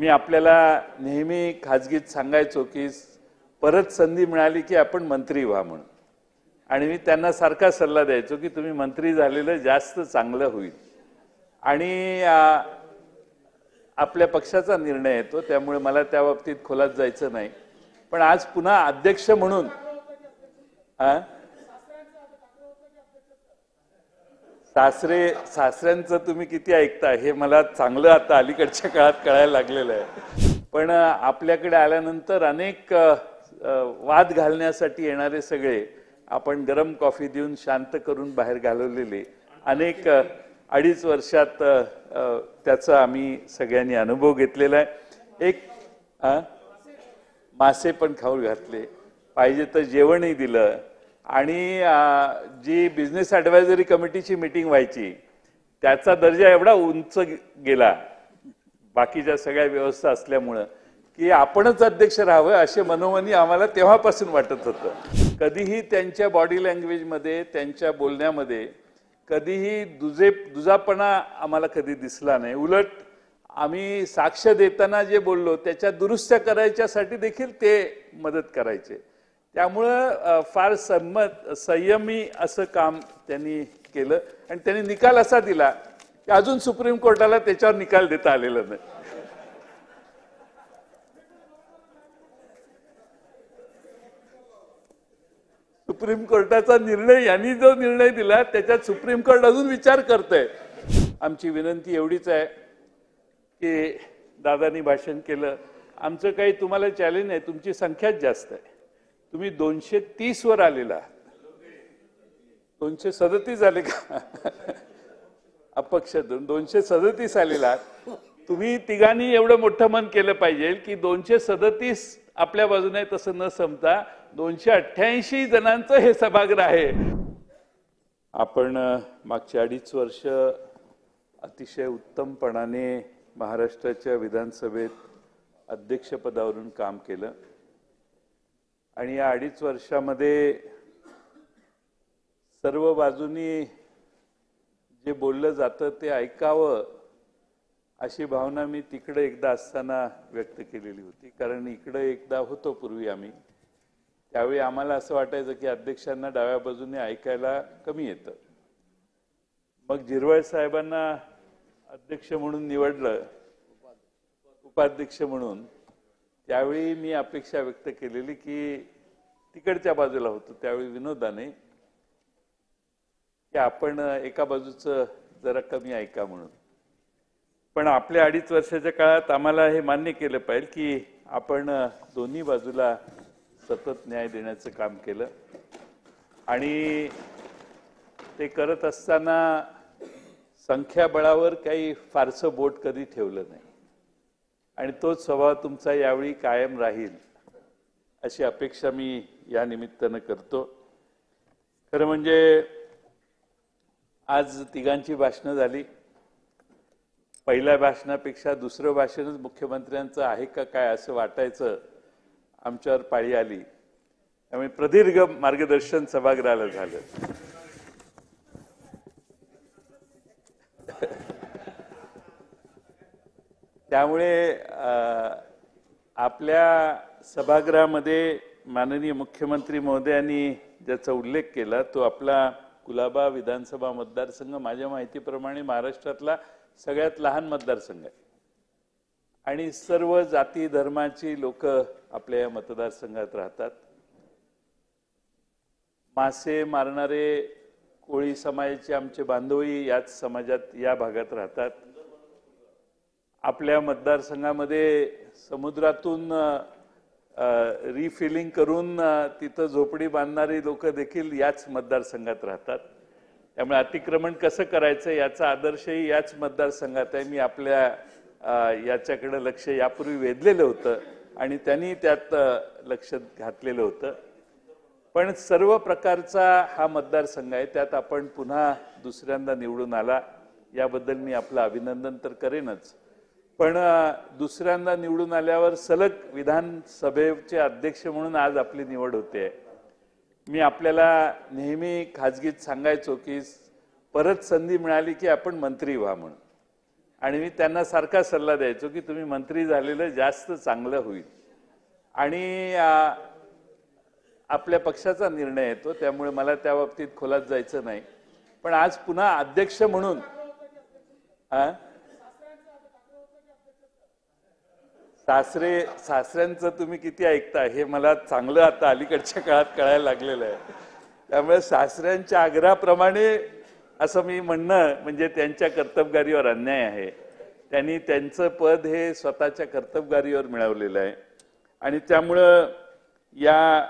मी आपल्याला नेहमी खाजगीत सांगायचो की परत संधी मिळाली की आपण मंत्री व्हा म्हणून, आणि मी त्यांना सारखा सल्ला द्यायचो की तुम्ही मंत्री झालेलं जास्त चांगलं होईल. आणि आपल्या पक्षाचा निर्णय येतो, त्यामुळे मला त्या बाबतीत खोलात जायचं नाही. पण आज पुन्हा अध्यक्ष म्हणून सासऱ्यांचं तुम्ही किती ऐकता हे मला चांगलं आता अलीकडच्या काळात कळायला लागलेलं आहे. पण आपल्याकडे आल्यानंतर अनेक वाद घालण्यासाठी येणारे सगळे आपण गरम कॉफी देऊन शांत करून बाहेर घालवलेले अनेक 2.5 वर्षात त्याचा आम्ही सगळ्यांनी अनुभव घेतलेला आहे. एक मासे पण खाऊ घातले, पाहिजे तर जेवणही दिलं, आणि जी बिझनेस ॲडवायझरी कमिटीची मीटिंग व्हायची त्याचा दर्जा एवढा उंच गेला बाकीच्या सगळ्या व्यवस्था असल्यामुळं की आपणच अध्यक्ष राहावं असे मनोमनी आम्हाला तेव्हापासून वाटत होतं. कधीही त्यांच्या बॉडी लँग्वेजमध्ये, त्यांच्या बोलण्यामध्ये कधीही दुजापणा आम्हाला कधी दिसला नाही. उलट आम्ही साक्ष देताना जे बोललो त्याच्या दुरुस्त्या करायच्यासाठी देखील ते मदत करायचे. त्यामुळं फार संयमी असं काम त्यांनी केलं, आणि त्यांनी निकाल असा दिला की अजून सुप्रीम कोर्टाला त्याच्यावर निकाल देता आलेला नाही. सुप्रीम कोर्टाचा निर्णय, यांनी जो निर्णय दिला त्याच्यात सुप्रीम कोर्ट अजून विचार करतंय. आमची विनंती एवढीच आहे की दादांनी भाषण केलं, आमचं काही तुम्हाला चॅलेंज नाही, तुमची संख्याच जास्त आहे. तुम्ही 230 वर आलेला, 237 आले का अपक्ष 237 आलेला. तुम्ही तिघांनी एवढं मोठं मन केलं पाहिजे की 237 आपल्या बाजूने, तसं न समता 288 जणांचं हे सभागृह आहे. आपण मागची 2.5 वर्ष अतिशय उत्तमपणाने महाराष्ट्राच्या विधानसभेत अध्यक्षपदावरून काम केलं, आणि या 2.5 वर्षामध्ये सर्व बाजूनी जे बोललं जातं ते ऐकावं अशी भावना मी तिकडे एकदा असताना व्यक्त केलेली होती. कारण इकडे एकदा होतो पूर्वी आम्ही, त्यावेळी आम्हाला असं वाटायचं की अध्यक्षांना डाव्या बाजूने ऐकायला कमी येतं. मग झिरवळ साहेबांना अध्यक्ष म्हणून निवडलं, उपाध्यक्ष म्हणून, त्यावेळी मी अपेक्षा व्यक्त केलेली की तिकडच्या बाजूला होतो त्यावेळी विनोदाने की आपण एका बाजूचं जरा कमी ऐका म्हणून. पण आपल्या 2.5 वर्षाच्या काळात आम्हाला हे मान्य केलं पाहिजे की आपण दोन्ही बाजूला सतत न्याय देण्याचं काम केलं, आणि ते करत असताना संख्याबळावर काही फारसं बोट कधी ठेवलं नाही, आणि तोच स्वभाव तुमचा यावेळी कायम राहील अशी अपेक्षा मी या निमित्तानं करतो. खरं म्हणजे आज तिघांची भाषणं झाली. पहिल्या भाषणापेक्षा दुसरं भाषणच मुख्यमंत्र्यांचं आहे का काय असं वाटायचं आमच्यावर पाळी आली. त्यामुळे प्रदीर्घ मार्गदर्शन सभागृहाला झालं. त्यामुळे आपल्या सभागृहामध्ये माननीय मुख्यमंत्री महोदयांनी ज्याचा उल्लेख केला तो आपला कुलाबा विधानसभा मतदारसंघ माझ्या माहितीप्रमाणे महाराष्ट्रातला सगळ्यात लहान मतदारसंघ आहे, आणि सर्व जाती धर्माची लोक आपल्या या मतदारसंघात राहतात. मासे मारणारे कोळी समाजाचे आमचे बांधवही याच समाजात, या भागात राहतात. आपल्या मतदारसंघामध्ये समुद्रातून रिफिलिंग करून तिथं झोपडी बांधणारी लोक देखील याच मतदारसंघात राहतात. त्यामुळे अतिक्रमण कसं करायचं याचा आदर्शही याच मतदारसंघात आहे. मी आपल्या याच्याकडे लक्ष यापूर्वी वेधलेलं होतं, आणि त्यांनी त्यात लक्ष घातलेलं होतं. पण सर्व प्रकारचा हा मतदारसंघ आहे, त्यात आपण पुन्हा दुसऱ्यांदा निवडून आला याबद्दल मी आपलं अभिनंदन तर करेनच. पण दुसऱ्यांदा निवडून आल्यावर सलग विधानसभेचे अध्यक्ष म्हणून आज आपली निवड होते. मी आपल्याला नेहमी खाजगीत सांगायचो की परत संधी मिळाली की आपण मंत्री व्हा म्हणून, आणि मी त्यांना सारखा सल्ला द्यायचो की तुम्ही मंत्री झालेलं जास्त चांगलं होईल. आणि आपल्या पक्षाचा निर्णय येतो, त्यामुळे मला त्या बाबतीत खोलात जायचं नाही. पण आज पुन्हा अध्यक्ष म्हणून सासऱ्यांचं तुम्ही किती ऐकता हे मला चांगलं आता अलीकडच्या काळात कळायला लागलेलं आहे. त्यामुळे सासऱ्यांच्या आग्रहाप्रमाणे असं मी म्हणणं म्हणजे त्यांच्या कर्तबगारीवर अन्याय आहे. त्यांनी त्यांचं पद हे स्वतःच्या कर्तबगारीवर मिळवलेलं आहे. आणि त्यामुळं या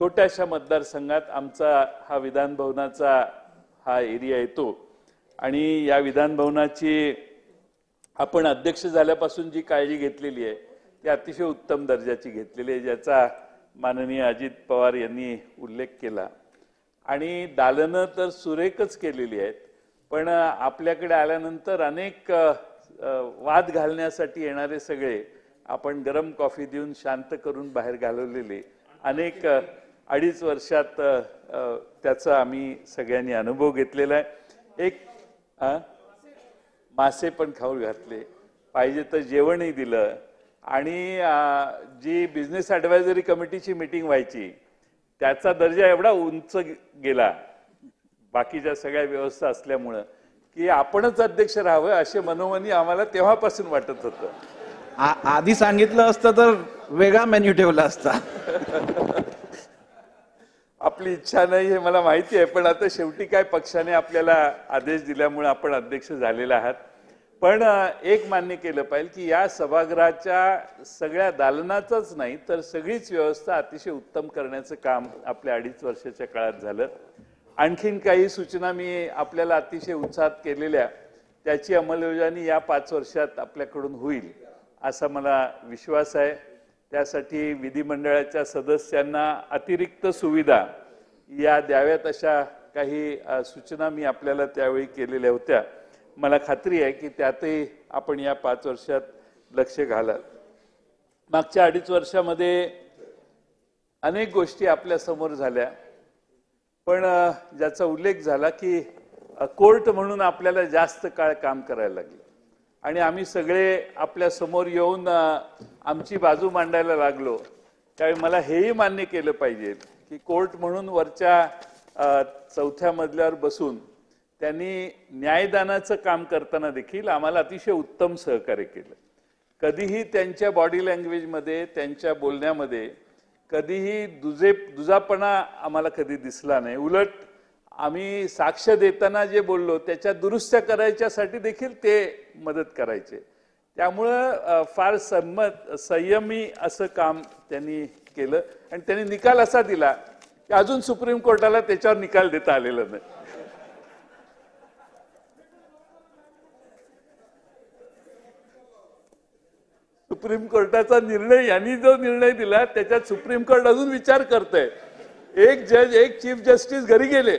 छोट्याशा मतदारसंघात आमचा हा विधानभवनाचा हा एरिया येतो. आणि या विधानभवनाची आपण अध्यक्ष झाल्यापासून जी काळजी घेतलेली आहे ती अतिशय उत्तम दर्जाची घेतलेली आहे, ज्याचा माननीय अजित पवार यांनी उल्लेख केला. आणि दालनं तर सुरेखच केलेली आहेत, पण आपल्याकडे आल्यानंतर अनेक वाद घालण्यासाठी येणारे सगळे आपण गरम कॉफी देऊन शांत करून बाहेर घालवलेले अनेक 2.5 वर्षात त्याचा आम्ही सगळ्यांनी अनुभव घेतलेला आहे. एक मासे पण खाऊ घातले, पाहिजे तर जेवणही दिलं. आणि जी बिझनेस ॲडवायझरी कमिटीची मीटिंग व्हायची त्याचा दर्जा एवढा उंच गेला बाकीच्या सगळ्या व्यवस्था असल्यामुळं की आपणच अध्यक्ष राहावं असे मनोमनी आम्हाला तेव्हापासून वाटत होतं. आधी सांगितलं असतं तर वेगळा मेन्यू ठेवला असता. आपली इच्छा नाही हे मला माहिती आहे, पण आता शेवटी काय पक्षाने आपल्याला आदेश दिल्यामुळे आपण अध्यक्ष झालेले आहात. पण एक मान्य केलं पाहिजे की या सभागृहाच्या सगळ्या दालनाचंच नाही तर सगळीच व्यवस्था अतिशय उत्तम करण्याचं काम आपल्या 2.5 वर्षाच्या काळात झालं. आणखीन काही सूचना मी आपल्याला अतिशय उत्साहात केलेल्या त्याची अंमलबजावणी या 5 वर्षात आपल्याकडून होईल असा मला विश्वास आहे. त्यासाठी विधिमंडळाच्या सदस्यांना अतिरिक्त सुविधा या द्याव्यात अशा काही सूचना मी आपल्याला त्यावेळी केलेल्या होत्या. मला खात्री आहे की त्यातही आपण या 5 वर्षात लक्ष घालाल. मागच्या 2.5 वर्षामध्ये अनेक गोष्टी आपल्या समोर झाल्या, पण ज्याचा उल्लेख झाला की कोर्ट म्हणून आपल्याला जास्त काळ काम करायला लागलं आणि आम्ही सगळे आपल्या समोर येऊन आमची बाजू मांडायला लागलो. त्यावेळी मला हेही मान्य केलं पाहिजे की कोर्ट म्हणून वरच्या 4थ्या मजल्यावर बसून त्यांनी न्यायदानाचं काम करताना देखील आम्हाला अतिशय उत्तम सहकार्य केलं. कधीही त्यांच्या बॉडी लँग्वेजमध्ये त्यांच्या बोलण्यामध्ये कधीही दुजापणा आम्हाला कधी दिसला नाही. उलट आम्ही साक्ष देताना जे बोललो त्याच्या दुरुस्त्या करायच्यासाठी देखील ते मदत करायचे. त्यामुळं फार संयमी असं काम त्यांनी केलं आणि त्यांनी निकाल असा दिला की अजून सुप्रीम कोर्टाला त्याच्यावर निकाल देता आलेला नाही. सुप्रीम कोर्टाचा निर्णय यांनी जो निर्णय दिला त्याच्यात सुप्रीम कोर्ट अजून विचार करतंय. एक जज एक चीफ जस्टिस घरी गेले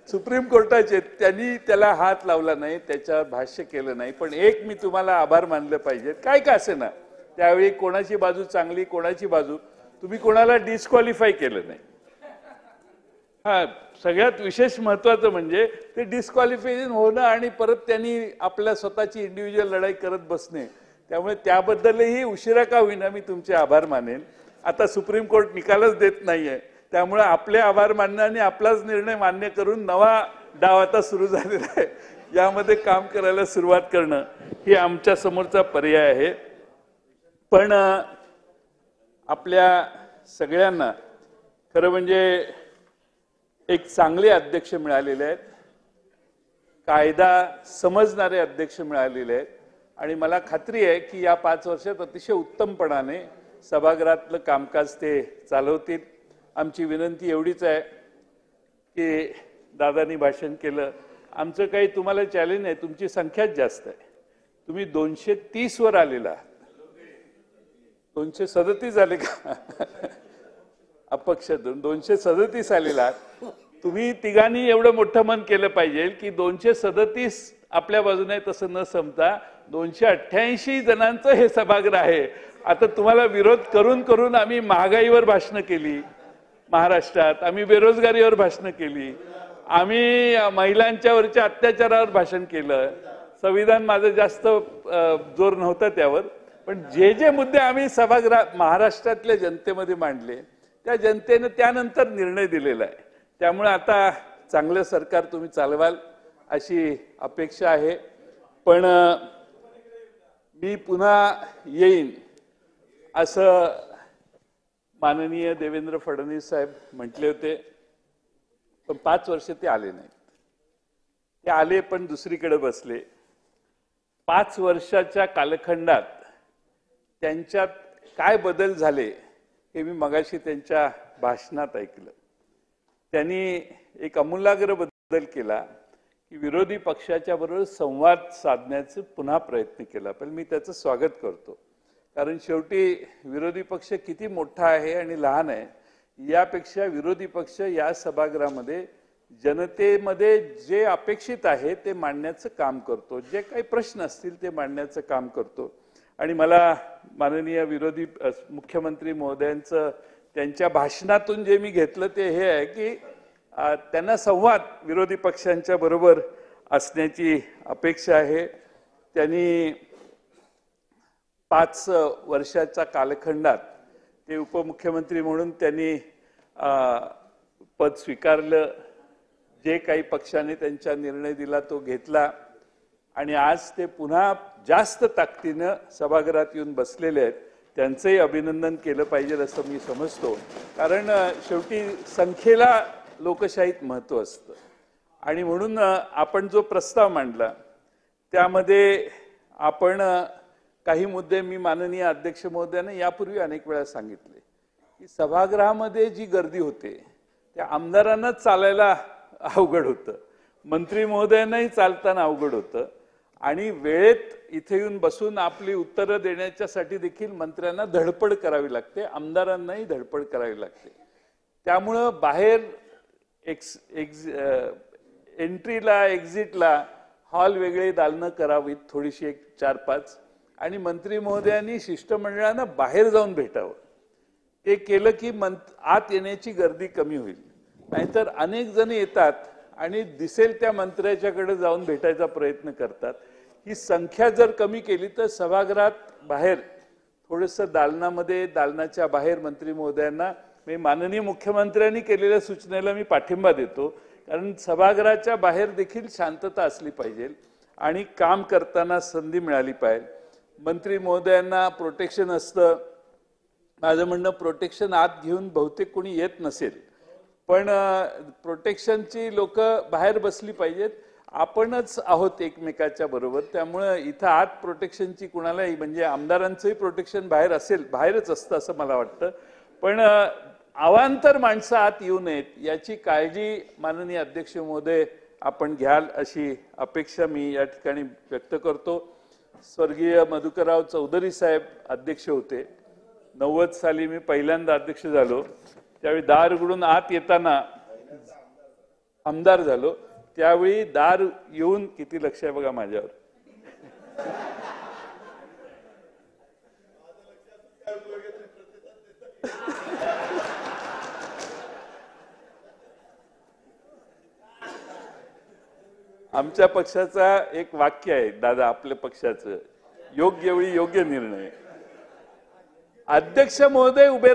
सुप्रीम कोर्टाचे, त्यांनी त्याला हात लावला नाही, त्याच्यावर भाष्य केलं नाही. पण एक मी तुम्हाला आभार मानलं पाहिजे, काय का असे ना त्यावेळी कोणाची बाजू चांगली कोणाची बाजू, तुम्ही कोणाला डिस्क्वालिफाय केलं नाही. सगळ्यात विशेष महत्वाचं म्हणजे ते डिस्क्वालिफिकेशन होणं आणि परत त्यांनी आपल्या स्वतःची इंडिव्हिज्युअल लढाई करत बसणे. त्यामुळे त्याबद्दलही उशिरा का होईना मी तुमचे आभार मानेन. आता सुप्रीम कोर्ट निकालच देत नाहीये, त्यामुळे आपले आभार मानणं आणि आपलाच निर्णय मान्य करून नवा डाव आता सुरू झालेला आहे. यामध्ये काम करायला सुरुवात करणं ही आमच्या समोरचा पर्याय आहे. पण आपल्या सगळ्यांना खरं म्हणजे एक चांगले अध्यक्ष मिळालेले आहेत, कायदा समजणारे अध्यक्ष मिळालेले आहेत आणि मला खात्री आहे की या 5 वर्षात अतिशय उत्तमपणाने सभागृहातलं कामकाज ते चालवतील. आमची विनंती एवढीच आहे की दादांनी भाषण केलं, आमचं काही तुम्हाला चॅलेंज नाही, तुमची संख्याच जास्त आहे. तुम्ही 230 वर आलेला, 237 आले का अपक्ष 237 आलेला. तुम्ही तिघांनी एवढं मोठं मन केलं पाहिजे की 237 आपल्या बाजूने तसं न समता 288 जणांचं हे सभागृह आहे. आता तुम्हाला विरोध करून करून आम्ही महागाईवर भाषणं केली महाराष्ट्रात, आम्ही बेरोजगारीवर भाषणं केली, आम्ही महिलांच्यावरच्या अत्याचारावर भाषण केलं. संविधान माझं जास्त जोर नव्हता त्यावर, पण जे जे मुद्दे आम्ही सभागृहात महाराष्ट्रातल्या जनतेमध्ये मांडले त्या जनतेने त्यानंतर निर्णय दिलेला आहे. त्यामुळे आता चांगलं सरकार तुम्ही चालवाल अशी अपेक्षा आहे. पण मी पुन्हा येईन असं माननीय देवेंद्र फडणवीस साहेब म्हटले होते, पण 5 वर्ष ते आले नाहीत. ते आले पण दुसरीकडे बसले. 5 वर्षाच्या कालखंडात त्यांच्यात काय बदल झाले हे मी मगाशी त्यांच्या भाषणात ऐकलं. त्यांनी एक आमूलाग्र बदल केला की विरोधी पक्षाच्या बरोबर संवाद साधण्याचा पुन्हा प्रयत्न केला. पण मी त्याचं स्वागत करतो, कारण शेवटी विरोधी पक्ष किती मोठा आहे आणि लहान आहे यापेक्षा विरोधी पक्ष या सभागृहामध्ये जनतेमध्ये जे अपेक्षित आहे ते मांडण्याचं काम करतो, जे काही प्रश्न असतील ते मांडण्याचं काम करतो. आणि मला माननीय विरोधी मुख्यमंत्री महोदयांचं त्यांच्या भाषणातून जे मी घेतलं ते हे आहे की त्यांना संवाद विरोधी पक्षांच्या बरोबर असण्याची अपेक्षा आहे. त्यांनी 5 वर्षाच्या कालखंडात ते उपमुख्यमंत्री म्हणून त्यांनी पद स्वीकारलं. जे काही पक्षाने त्यांचा निर्णय दिला तो घेतला आणि आज ते पुन्हा जास्त ताकदीनं सभागृहात येऊन बसलेले आहेत. त्यांचंही अभिनंदन केलं पाहिजे असं मी समजतो, कारण शेवटी संख्येला लोकशाहीत महत्त्व असतं. आणि म्हणून आपण जो प्रस्ताव मांडला त्यामध्ये आपण काही मुद्दे मी माननीय अध्यक्ष महोदयांना यापूर्वी अनेक वेळा सांगितले की सभागृहामध्ये जी गर्दी होते त्या आमदारांनाच चालायला अवघड होतं, मंत्री महोदयांनाही चालताना अवघड होतं आणि वेळेत इथे येऊन बसून आपली उत्तरं देण्याच्यासाठी देखील मंत्र्यांना धडपड करावी लागते, आमदारांनाही धडपड करावी लागते. त्यामुळं बाहेर एंट्रीला एक्झिटला हॉल वेगळे दालनं करावीत, थोडीशी एक 4-5, आणि मंत्री महोदयांनी शिष्टमंडळानं बाहेर जाऊन भेटावं. ते केलं की आत येण्याची गर्दी कमी होईल. नाहीतर अनेक जण येतात आणि दिसेल त्या मंत्र्याच्याकडे जाऊन भेटायचा प्रयत्न करतात. ही संख्या जर कमी केली तर सभागृहात बाहेर थोडंसं दालनामध्ये, दालनाच्या बाहेर मंत्री महोदयांना, मी माननीय मुख्यमंत्र्यांनी केलेल्या सूचनेला मी पाठिंबा देतो, कारण सभागृहाच्या बाहेर देखील शांतता असली पाहिजे आणि काम करताना संधी मिळाली पाहिजे. मंत्री महोदयांना प्रोटेक्शन असतं. माझं म्हणणं प्रोटेक्शन आत घेऊन बहुतेक कोणी येत नसेल, पण प्रोटेक्शनची लोक बाहेर बसली पाहिजेत. आपणच आहोत एकमेकाच्या बरोबर, त्यामुळे इथं आत प्रोटेक्शनची कुणालाही, म्हणजे आमदारांचंही प्रोटेक्शन बाहेर असेल, बाहेरच असतं असं मला वाटतं. पण अवांतर माणसं आत येऊ नयेत याची काळजी माननीय अध्यक्ष महोदय आपण घ्याल अशी अपेक्षा मी या ठिकाणी व्यक्त करतो. स्वर्गीय मधुकरराव चौधरी साहेब अध्यक्ष होते. 90 साली मी पहिल्यांदा अध्यक्ष झालो. त्यावेळी दार उघडून आत येताना आमदार झालो. त्यावेळी दार येऊन किती लक्ष आहे बघा माझ्यावर. आमच्या पक्षाचा एक वाक्य आहे दादा, आपल्या पक्षाचं, योग्य वेळी योग्य निर्णय. अध्यक्ष महोदय उभे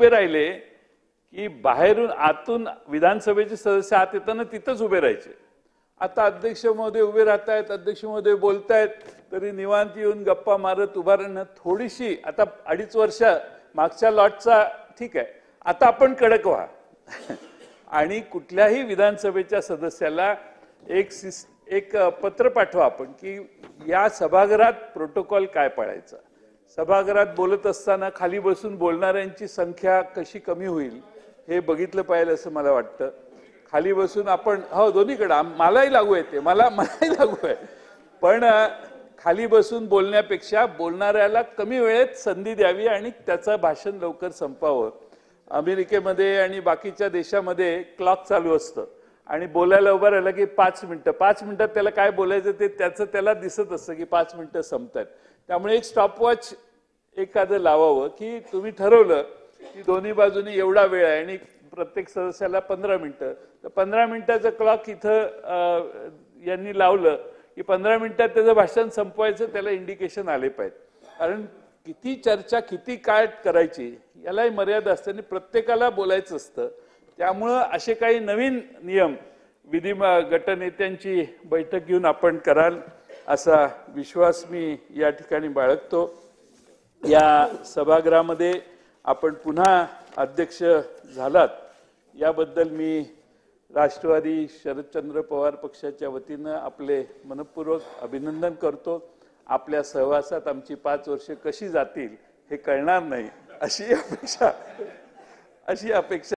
राहिले की बाहेरून आतून विधानसभेचे सदस्य आत येताना तिथंच उभे राहायचे. आता अध्यक्ष महोदय उभे राहतायत, अध्यक्ष महोदय बोलतायत, तरी निवांत येऊन गप्पा मारत उभा राहणं थोडीशी, आता 2.5 वर्ष मागच्या लॉटचा ठीक आहे, आता आपण कडक व्हा आणि कुठल्याही विधानसभेच्या सदस्याला एक पत्र पाठवा आपण की या सभागृहात प्रोटोकॉल काय पाळायचा. सभागृहात बोलत असताना खाली बसून बोलणाऱ्यांची संख्या कशी कमी होईल हे बघितलं पाहिजे असं मला वाटतं. खाली बसून आपण, हो दोन्हीकडे मलाही लागू आहे, ते मलाही लागू आहे, पण खाली बसून बोलण्यापेक्षा बोलणाऱ्याला कमी वेळेत संधी द्यावी आणि त्याचं भाषण लवकर संपावं. अमेरिकेमध्ये आणि बाकीच्या देशामध्ये क्लॉक चालू असतं आणि बोलायला उभं राहिलं की 5 मिनिटात त्याला काय बोलायचं ते त्याला दिसत असतं की 5 मिनिटं संपतात. त्यामुळे एक स्टॉपवॉच एखादं लावावं की तुम्ही ठरवलं की दोन्ही बाजूनी एवढा वेळ आहे आणि प्रत्येक सदस्याला 15 मिनिटं, तर 15 मिनिटाचं क्लॉक इथं यांनी लावलं की 15 मिनिटात त्याचं भाषण संपवायचं, त्याला इंडिकेशन आले पाहिजे. कारण किती चर्चा किती काय करायची यालाही मर्यादा असते आणि प्रत्येकाला बोलायचं असतं. त्यामुळं असे काही नवीन नियम विधी गटनेत्यांची बैठक घेऊन आपण कराल असा विश्वास मी या ठिकाणी बाळगतो. या सभागृहामध्ये आपण पुन्हा अध्यक्ष झालात याबद्दल मी राष्ट्रवादी शरदचंद्र पवार पक्षाच्या वतीनं आपले मनपूर्वक अभिनंदन करतो. आपल्या सहवासात आमची 5 वर्षे कशी जातील हे कळणार नाही अशी अपेक्षा